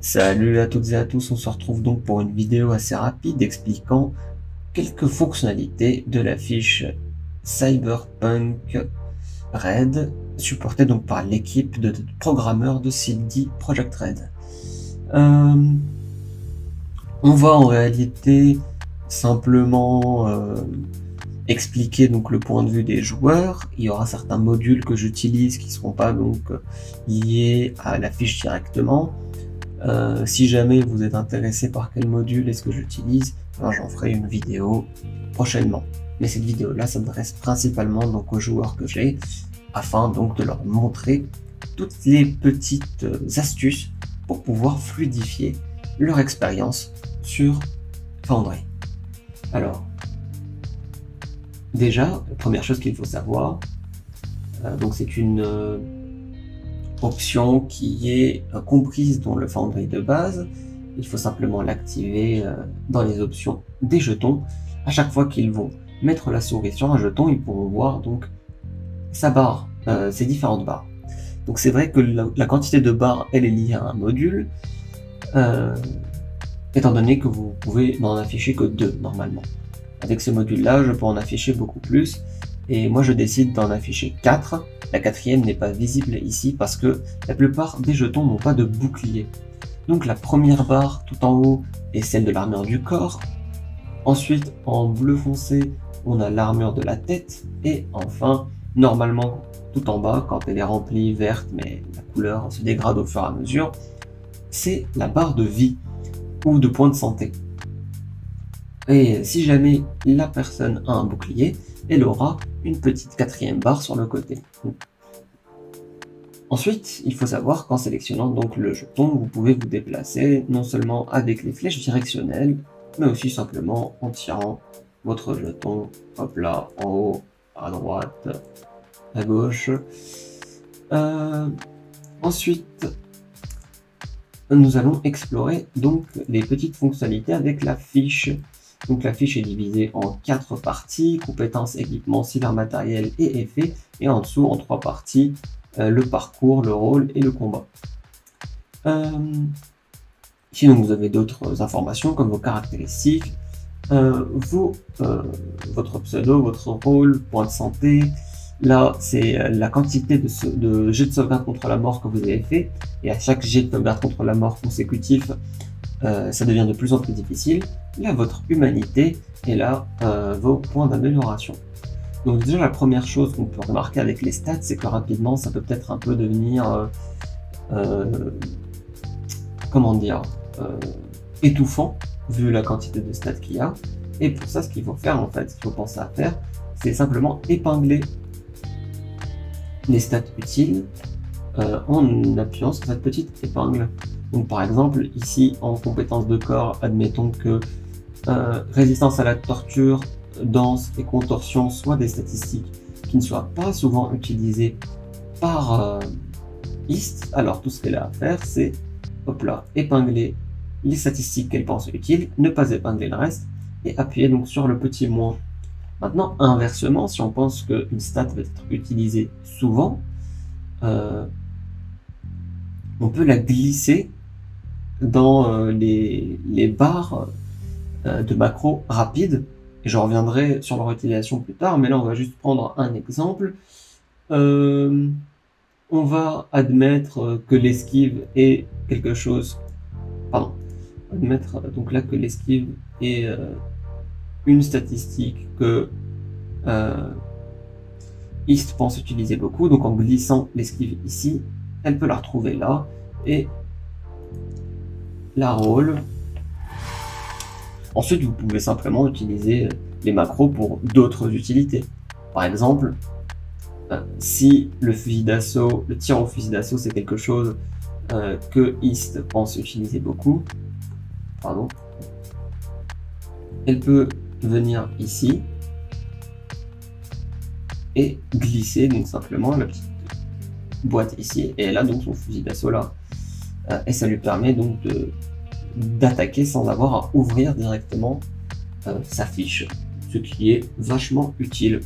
Salut à toutes et à tous, on se retrouve donc pour une vidéo assez rapide expliquant quelques fonctionnalités de la fiche Cyberpunk Red, supportée donc par l'équipe de programmeurs de CD Projekt Red. On va en réalité simplement expliquer donc le point de vue des joueurs. Il y aura certains modules que j'utilise qui ne seront pas donc liés à la fiche directement. Si jamais vous êtes intéressé par quel module est-ce que j'utilise, j'en ferai une vidéo prochainement. Mais cette vidéo-là s'adresse principalement donc aux joueurs que j'ai, afin donc de leur montrer toutes les petites astuces pour pouvoir fluidifier leur expérience sur Foundry. Alors, déjà, la première chose qu'il faut savoir, donc c'est une option qui est comprise dans le Foundry de base. Il faut simplement l'activer dans les options des jetons. À chaque fois qu'ils vont mettre la souris sur un jeton, ils pourront voir donc sa barre, ses différentes barres. Donc c'est vrai que la quantité de barres, elle est liée à un module, étant donné que vous pouvez n'en afficher que 2 normalement. Avec ce module-là, je peux en afficher beaucoup plus, et moi je décide d'en afficher 4. La 4e n'est pas visible ici parce que la plupart des jetons n'ont pas de bouclier. Donc la première barre tout en haut est celle de l'armure du corps. Ensuite, en bleu foncé, on a l'armure de la tête. Et enfin, normalement, tout en bas, quand elle est remplie verte, mais la couleur se dégrade au fur et à mesure, c'est la barre de vie ou de points de santé. Et si jamais la personne a un bouclier, elle aura une petite 4e barre sur le côté. Ensuite, il faut savoir qu'en sélectionnant donc le jeton, vous pouvez vous déplacer non seulement avec les flèches directionnelles, mais aussi simplement en tirant votre jeton, hop là, en haut, à droite, à gauche. Ensuite, nous allons explorer donc les petites fonctionnalités avec la fiche. Donc la fiche est divisée en 4 parties, compétences, équipements, cybermatériel et effets, et en dessous en 3 parties, le parcours, le rôle et le combat. Ici donc vous avez d'autres informations comme vos caractéristiques, votre pseudo, votre rôle, point de santé. Là c'est la quantité de jets de sauvegarde contre la mort que vous avez fait, et à chaque jet de sauvegarde contre la mort consécutif, ça devient de plus en plus difficile. Là, votre humanité, et là, vos points d'amélioration. Donc déjà, la première chose qu'on peut remarquer avec les stats, c'est que rapidement, ça peut peut-être un peu devenir, comment dire, étouffant, vu la quantité de stats qu'il y a. Et pour ça, ce qu'il faut faire, en fait, ce qu'il faut penser à faire, c'est simplement épingler les stats utiles en appuyant sur cette petite épingle. Donc par exemple, ici en compétences de corps, admettons que résistance à la torture, danse et contorsion soient des statistiques qui ne soient pas souvent utilisées par IST. Alors tout ce qu'elle a à faire, c'est hop là, épingler les statistiques qu'elle pense utiles, ne pas épingler le reste, et appuyer donc sur le petit moins. Maintenant, inversement, si on pense qu'une stat va être utilisée souvent, on peut la glisser dans les barres de macros rapides, et je reviendrai sur leur utilisation plus tard, mais là on va juste prendre un exemple. On va admettre que l'esquive est quelque chose, pardon, admettre donc là que l'esquive est une statistique que IST pense utiliser beaucoup, donc en glissant l'esquive ici, elle peut la retrouver là, et la rôle. Ensuite, vous pouvez simplement utiliser les macros pour d'autres utilités. Par exemple, si le fusil d'assaut, le tir au fusil d'assaut, c'est quelque chose que IST pense utiliser beaucoup, pardon, elle peut venir ici et glisser donc simplement la petite boîte ici, et elle a donc son fusil d'assaut là, et ça lui permet donc d'attaquer sans avoir à ouvrir directement sa fiche, ce qui est vachement utile.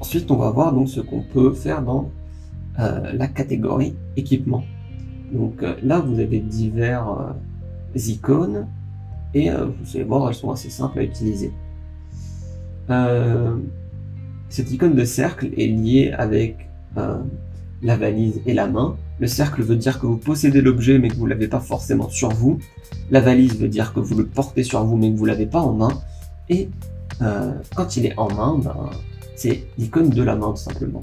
Ensuite, on va voir donc ce qu'on peut faire dans la catégorie équipement. Donc là, vous avez divers icônes et vous allez voir, elles sont assez simples à utiliser. Cette icône de cercle est liée avec la valise et la main. Le cercle veut dire que vous possédez l'objet mais que vous ne l'avez pas forcément sur vous. La valise veut dire que vous le portez sur vous mais que vous ne l'avez pas en main. Et quand il est en main, c'est l'icône de la main tout simplement.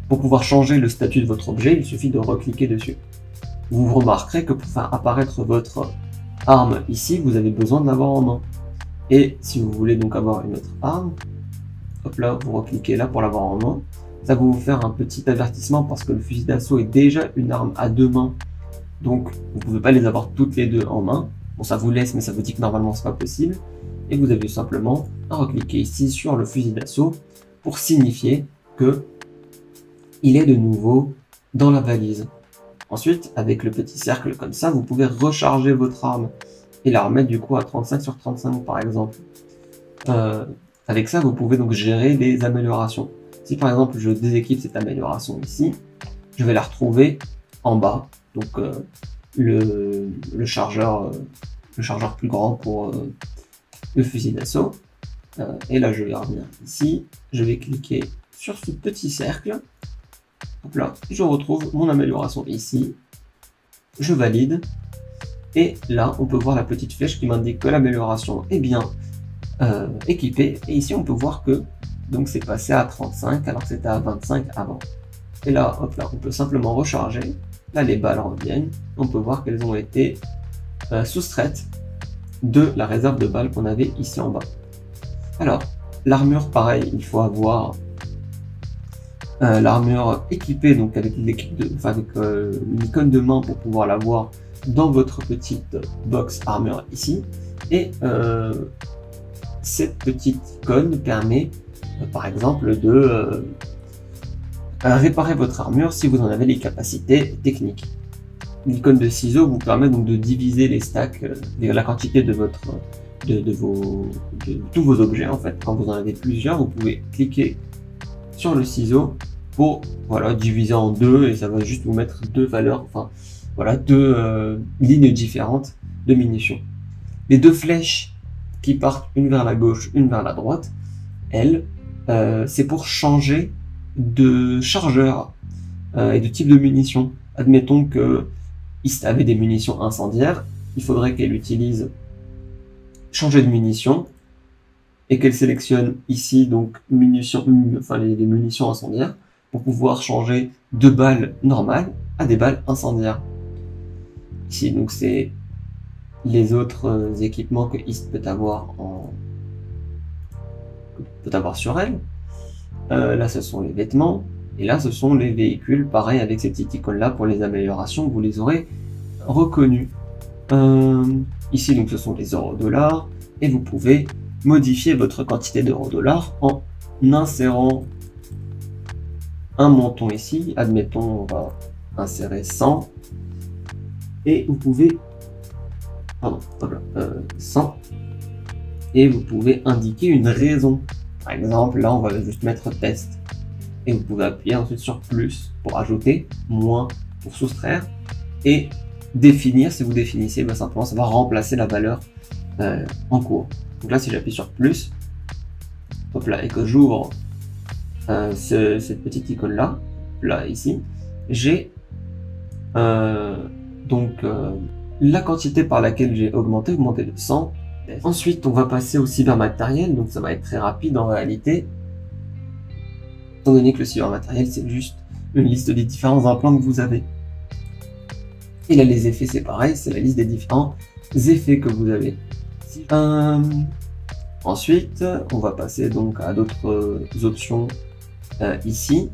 Pour pouvoir changer le statut de votre objet, il suffit de recliquer dessus. Vous remarquerez que pour faire apparaître votre arme ici, vous avez besoin de l'avoir en main. Et si vous voulez donc avoir une autre arme, hop là, vous recliquez là pour l'avoir en main. Ça va vous faire un petit avertissement parce que le fusil d'assaut est déjà une arme à deux mains. Donc vous ne pouvez pas les avoir toutes les deux en main. Bon, ça vous laisse, mais ça vous dit que normalement c'est pas possible. Et vous avez simplement à recliquer ici sur le fusil d'assaut pour signifier que il est de nouveau dans la valise. Ensuite, avec le petit cercle comme ça, vous pouvez recharger votre arme et la remettre du coup à 35 sur 35 par exemple. Avec ça, vous pouvez donc gérer les améliorations. Si par exemple je déséquipe cette amélioration ici, je vais la retrouver en bas. Donc le chargeur plus grand pour le fusil d'assaut. Et là je vais revenir ici, je vais cliquer sur ce petit cercle. Donc là, je retrouve mon amélioration ici. Je valide. Et là, on peut voir la petite flèche qui m'indique que l'amélioration est bien équipée. Et ici, on peut voir que donc c'est passé à 35 alors que c'était à 25 avant. Et là, hop là, on peut simplement recharger. Là, les balles reviennent. On peut voir qu'elles ont été soustraites de la réserve de balles qu'on avait ici en bas. Alors, l'armure, pareil, il faut avoir l'armure équipée donc avec l'icône de main pour pouvoir l'avoir dans votre petite box armure ici. Et cette petite icône permet par exemple de réparer votre armure si vous en avez les capacités techniques. L'icône de ciseaux vous permet donc de diviser les stacks, la quantité de tous vos objets en fait. Quand vous en avez plusieurs, vous pouvez cliquer sur le ciseau pour diviser en deux et ça va juste vous mettre deux valeurs, deux lignes différentes de munitions. Les deux flèches qui partent une vers la gauche, une vers la droite, elles, c'est pour changer de chargeur et de type de munitions. Admettons que East avait des munitions incendiaires, il faudrait qu'elle utilise changer de munitions et qu'elle sélectionne ici donc les munitions incendiaires pour pouvoir changer de balles normales à des balles incendiaires. Ici donc c'est les autres équipements que East peut avoir sur elle. Là ce sont les vêtements et là ce sont les véhicules, pareil avec ces petites icônes là pour les améliorations, vous les aurez reconnus. Ici donc ce sont les €, et vous pouvez modifier votre quantité d'euros-dollars en insérant un montant ici. Admettons, on va insérer 100 et vous pouvez 100 et vous pouvez indiquer une raison. Par exemple, là on va juste mettre test et vous pouvez appuyer ensuite sur plus pour ajouter, moins pour soustraire et définir. Si vous définissez, simplement ça va remplacer la valeur en cours. Donc là si j'appuie sur plus, hop là, et que j'ouvre cette petite icône là ici, j'ai la quantité par laquelle j'ai augmenté de 100. Ensuite on va passer au cybermatériel, donc ça va être très rapide en réalité, étant donné que le cybermatériel c'est juste une liste des différents implants que vous avez. Et là les effets c'est pareil, c'est la liste des différents effets que vous avez. Ensuite on va passer donc à d'autres options ici,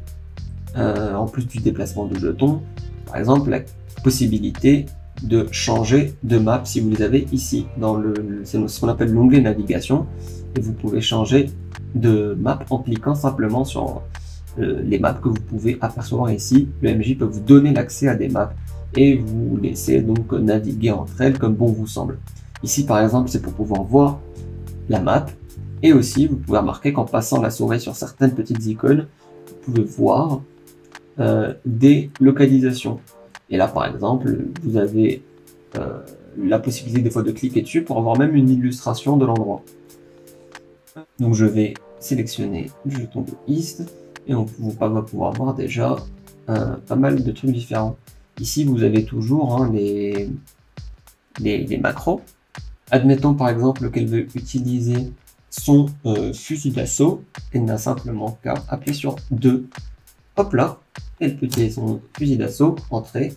en plus du déplacement de jetons, par exemple la possibilité de changer de map si vous les avez ici dans c'est ce qu'on appelle l'onglet navigation, et vous pouvez changer de map en cliquant simplement sur les maps que vous pouvez apercevoir ici. Le MJ peut vous donner l'accès à des maps et vous laisser donc naviguer entre elles comme bon vous semble. Ici par exemple c'est pour pouvoir voir la map, et aussi vous pouvez remarquer qu'en passant la souris sur certaines petites icônes vous pouvez voir des localisations. Et là, par exemple, vous avez la possibilité des fois de cliquer dessus pour avoir même une illustration de l'endroit. Donc je vais sélectionner le jeton de East et on va pouvoir voir déjà pas mal de trucs différents. Ici, vous avez toujours hein, les macros. Admettons par exemple qu'elle veut utiliser son fusil d'assaut, elle n'a simplement qu'à appuyer sur 2. Hop là, elle peut utiliser son fusil d'assaut, entrer,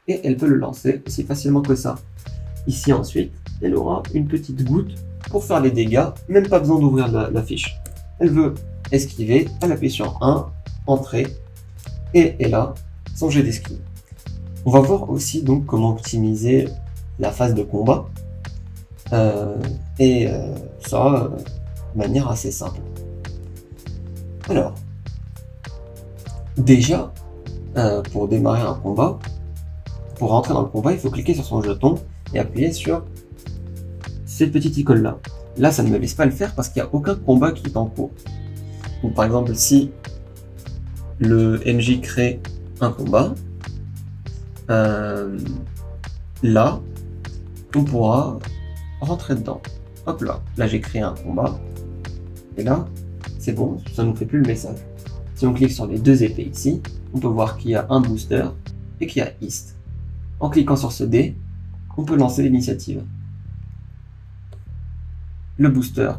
et elle peut le lancer aussi facilement que ça. Ici ensuite, elle aura une petite goutte pour faire les dégâts, même pas besoin d'ouvrir la fiche. Elle veut esquiver, elle appuie sur 1, entrer, et elle a son jet d'esquive. On va voir aussi donc comment optimiser la phase de combat, ça de manière assez simple. Alors, déjà, pour démarrer un combat, pour rentrer dans le combat, il faut cliquer sur son jeton et appuyer sur cette petite icône là. Là, ça ne me laisse pas le faire parce qu'il n'y a aucun combat qui est en cours. Donc, par exemple, si le MJ crée un combat, là, on pourra rentrer dedans. Hop là, là j'ai créé un combat. Et là, c'est bon, ça ne nous fait plus le message. Si on clique sur les deux épées ici, on peut voir qu'il y a un booster et qu'il y a East. En cliquant sur ce dé, on peut lancer l'initiative. Le booster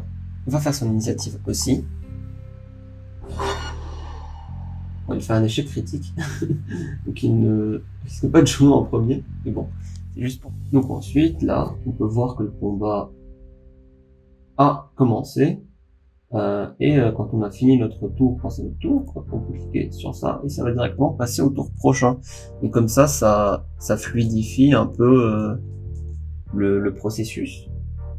va faire son initiative aussi. Bon, il fait un échec critique, donc il ne risque pas de jouer en premier, mais bon, c'est juste pour... Donc ensuite, là, on peut voir que le combat a commencé, quand on a fini notre tour, passer notre tour, on peut cliquer sur ça, et ça va directement passer au tour prochain. Et comme ça fluidifie un peu le processus,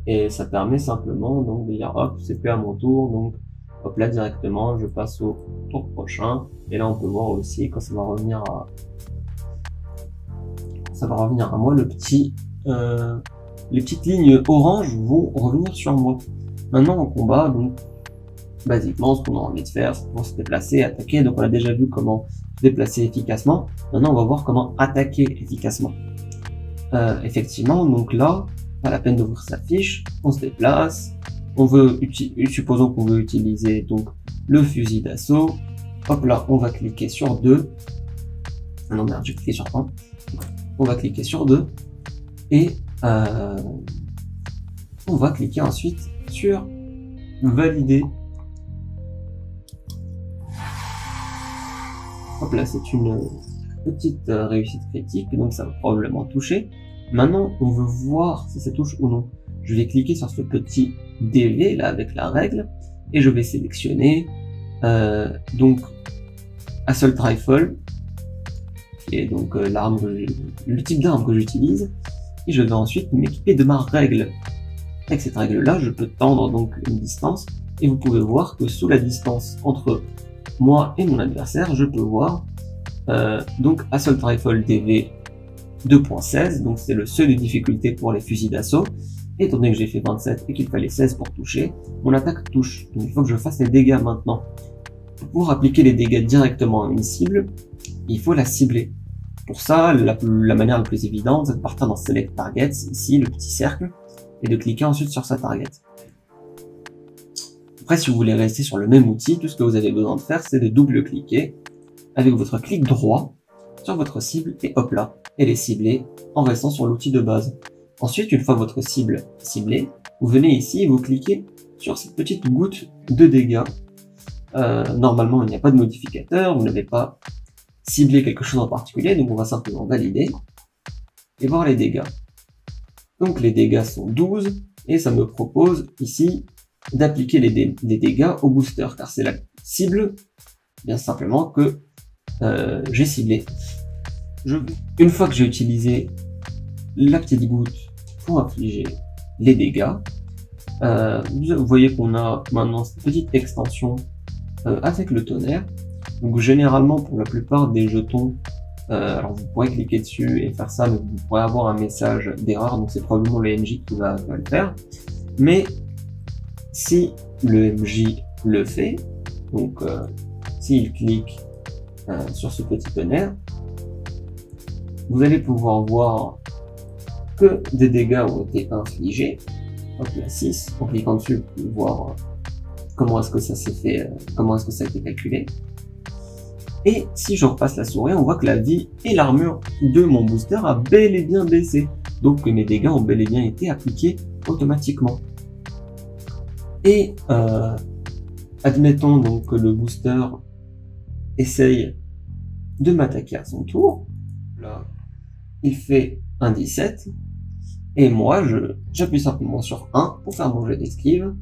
et ça permet simplement donc de dire, hop, c'est plus à mon tour, donc hop là directement, je passe au tour prochain. Et là, on peut voir aussi quand ça va revenir à moi, les petites lignes orange vont revenir sur moi. Maintenant, en combat, donc, basiquement, ce qu'on a envie de faire, c'est pour se déplacer, attaquer. Donc, on a déjà vu comment se déplacer efficacement. Maintenant, on va voir comment attaquer efficacement. Effectivement, donc là, pas la peine d'ouvrir sa fiche. On se déplace. Supposons qu'on veut utiliser donc le fusil d'assaut. Hop là, on va cliquer sur 2. Ah non, merde, j'ai cliqué sur 1. On va cliquer sur 2. Et on va cliquer ensuite sur valider. Hop là, c'est une petite réussite critique, donc ça va probablement toucher. Maintenant, on veut voir si ça touche ou non. Je vais cliquer sur ce petit DV là avec la règle et je vais sélectionner donc Assault Rifle, qui est donc le type d'arme que j'utilise, et je vais ensuite m'équiper de ma règle. Avec cette règle là, je peux tendre donc une distance, et vous pouvez voir que sous la distance entre moi et mon adversaire, je peux voir donc Assault Rifle DV 2.16, donc c'est le seuil de difficulté pour les fusils d'assaut. Étant donné que j'ai fait 27 et qu'il fallait 16 pour toucher, mon attaque touche. Donc il faut que je fasse les dégâts maintenant. Pour appliquer les dégâts directement à une cible, il faut la cibler. Pour ça, la manière la plus évidente, c'est de partir dans Select Targets, ici, le petit cercle, et de cliquer ensuite sur sa target. Après, si vous voulez rester sur le même outil, tout ce que vous avez besoin de faire, c'est de double-cliquer avec votre clic droit sur votre cible, et hop là, elle est ciblée en restant sur l'outil de base. Ensuite, une fois votre cible ciblée, vous venez ici et vous cliquez sur cette petite goutte de dégâts. Normalement, il n'y a pas de modificateur, vous n'avez pas ciblé quelque chose en particulier, donc on va simplement valider et voir les dégâts. Donc les dégâts sont 12, et ça me propose ici d'appliquer les dégâts au booster, car c'est la cible, bien simplement, que j'ai ciblé. Une fois que j'ai utilisé la petite goutte pour infliger les dégâts, vous voyez qu'on a maintenant cette petite extension avec le tonnerre. Donc généralement, pour la plupart des jetons, alors vous pourrez cliquer dessus et faire ça, mais vous pourrez avoir un message d'erreur, donc c'est probablement le MJ qui va le faire. Mais si le MJ le fait, donc s'il clique sur ce petit tonnerre, vous allez pouvoir voir que des dégâts ont été infligés. Donc la 6, en cliquant dessus, vous pouvez voir comment est-ce que ça s'est fait, comment est-ce que ça a été calculé. Et si je repasse la souris, on voit que la vie et l'armure de mon booster a bel et bien baissé. Donc que mes dégâts ont bel et bien été appliqués automatiquement. Et admettons donc que le booster essaye de m'attaquer à son tour. Là, il fait un 17. Et moi, j'appuie simplement sur 1 pour faire mon jet d'esquive.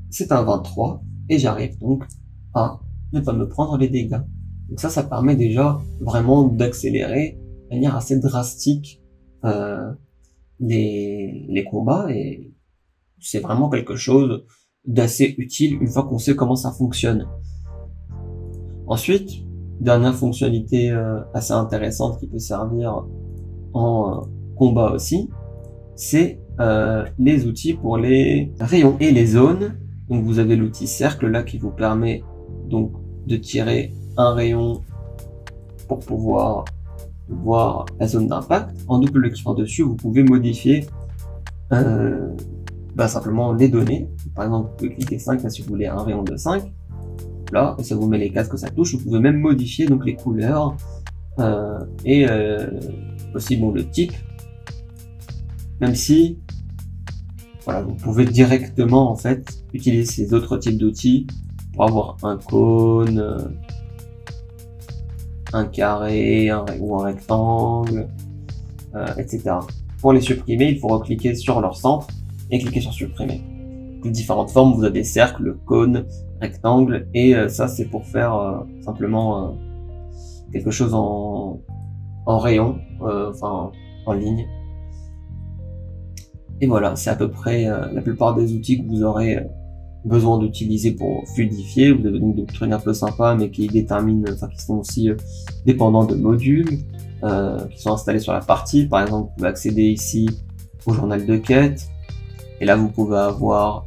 C'est un 23. Et j'arrive donc à ne pas me prendre les dégâts. Donc ça permet déjà vraiment d'accélérer de manière assez drastique les combats. Et c'est vraiment quelque chose d'assez utile une fois qu'on sait comment ça fonctionne. Ensuite, dernière fonctionnalité assez intéressante qui peut servir en combat aussi, c'est les outils pour les rayons et les zones. Donc vous avez l'outil cercle là qui vous permet donc de tirer un rayon pour pouvoir voir la zone d'impact. En double cliquant dessus, vous pouvez modifier simplement les données. Par exemple, vous pouvez cliquer 5 là si vous voulez un rayon de 5. Là, et ça vous met les cases que ça touche. Vous pouvez même modifier donc les couleurs et aussi bon le type. Même si voilà, vous pouvez directement en fait utiliser ces autres types d'outils pour avoir un cône, un carré, ou un rectangle, etc. Pour les supprimer, il faut recliquer sur leur centre et cliquer sur supprimer. Les différentes formes, vous avez cercle, cône, rectangle, et ça c'est pour faire simplement quelque chose en rayon, enfin en ligne. Et voilà, c'est à peu près la plupart des outils que vous aurez besoin d'utiliser pour fluidifier. Vous avez donc des trucs un peu sympas, mais qui déterminent, enfin qui sont aussi dépendants de modules qui sont installés sur la partie. Par exemple, vous pouvez accéder ici au journal de quête, et là vous pouvez avoir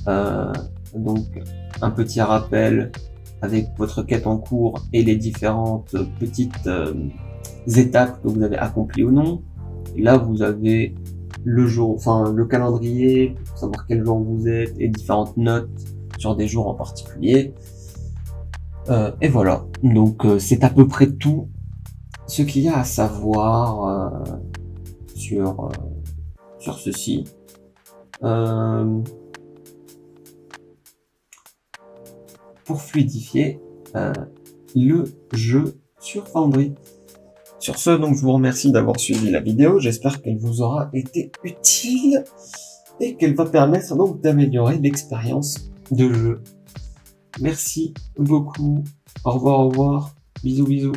donc un petit rappel avec votre quête en cours et les différentes petites étapes que vous avez accomplies ou non. Et là vous avez le jour, enfin le calendrier pour savoir quel jour vous êtes et différentes notes sur des jours en particulier. Et voilà, donc c'est à peu près tout ce qu'il y a à savoir sur ceci. Pour fluidifier le jeu sur Foundry. Sur ce, donc, je vous remercie d'avoir suivi la vidéo. J'espère qu'elle vous aura été utile et qu'elle va permettre donc d'améliorer l'expérience de jeu. Merci beaucoup. Au revoir, au revoir. Bisous, bisous.